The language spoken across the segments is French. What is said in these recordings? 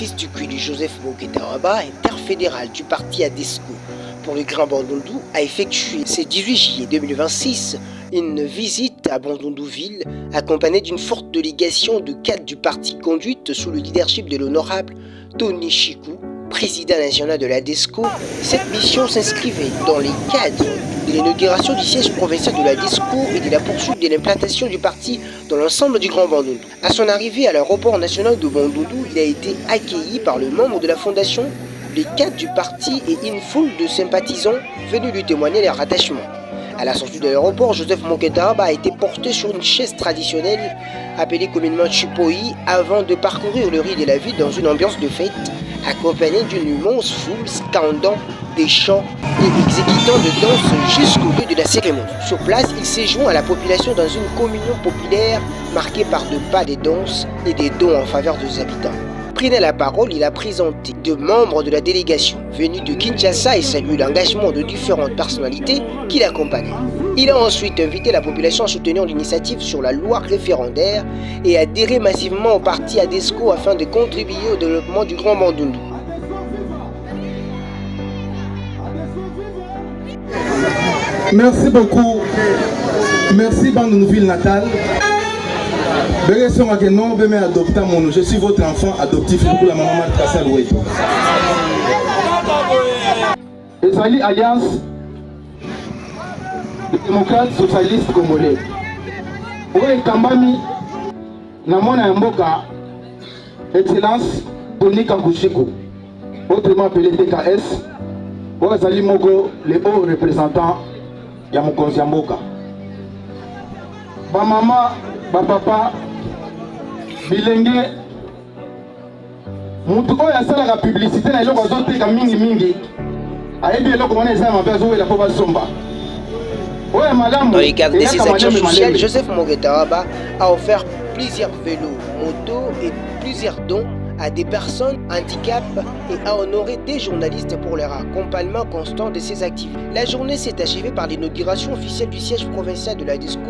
fils du Kulu Joseph Moketaraba, interfédéral du parti ADESCO pour le Grand Bandundu, a effectué ce 18 juillet 2026 une visite à Bandundu-Ville accompagnée d'une forte délégation de cadres du parti conduite sous le leadership de l'honorable Tony Chikou, président national de l'ADESCO. Cette mission s'inscrivait dans les cadres de l'inauguration du siège provincial de l'ADESCO et de la poursuite de l'implantation du parti dans l'ensemble du Grand Bandundu. À son arrivée à l'aéroport national de Bandundu, il a été accueilli par le membre de la fondation, les cadres du parti et une foule de sympathisants venus lui témoigner leur attachement. À la sortie de l'aéroport, Joseph Moketaraba a été porté sur une chaise traditionnelle appelée communément Chipoi avant de parcourir le riz de la ville dans une ambiance de fête, accompagné d'une immense foule scandant des chants et exécutant de danse jusqu'au lieu de la cérémonie. Sur place, il s'est joint à la population dans une communion populaire marquée par de pas des danses et des dons en faveur des habitants. Prenant la parole, il a présenté deux membres de la délégation venus de Kinshasa et salué l'engagement de différentes personnalités qui l'accompagnaient. Il a ensuite invité la population à soutenir l'initiative sur la loi référendaire et à adhérer massivement au parti ADESCO afin de contribuer au développement du Grand Bandundu. Merci beaucoup. Merci Bandundu-Ville natale. Je suis votre enfant adoptif pour la maman de Kassal Oueto. Ezali Alliance des démocrates socialistes congolais. Oye Kambami Namona Mboka, Excellence Tony Kankushiko, autrement appelé TKS. Oye Zali Moko, le haut représentant Yamukonzi Mboka. Ba maman, ba papa, bilenge mutu oyo asalaka publicité na eloko azoteka mingi ayebi eloko wana eza mabe azowela mpo basomba oyo malamu. Dans le cadre de ses actions sociales, Joseph Moketaraba a offert plusieurs vélos, motos et plusieurs dons à des personnes handicapées et a honoré des journalistes pour leur accompagnement constant de ses activités. La journée s'est achevée par l'inauguration officielle du siège provincial de l'ADESCO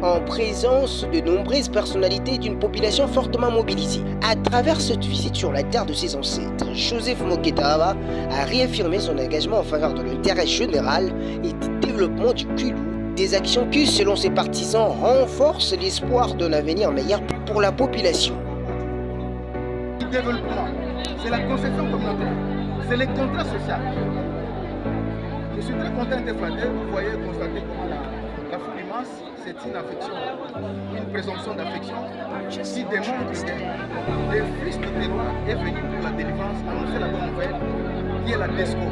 en présence de nombreuses personnalités d'une population fortement mobilisée. À travers cette visite sur la terre de ses ancêtres, Joseph Moketaraba a réaffirmé son engagement en faveur de l'intérêt général et du développement du Kulu, des actions qui, selon ses partisans, renforcent l'espoir d'un avenir meilleur pour la population. Le développement, c'est la conception communautaire, c'est les contrats sociaux. Je suis très content d'être là. Vous voyez, constater comment la foule immense, c'est une affection, une présomption d'affection qui démontre que le fils de Terroir est venu pour la délivrance, annoncer la bonne nouvelle qui est la DESCO.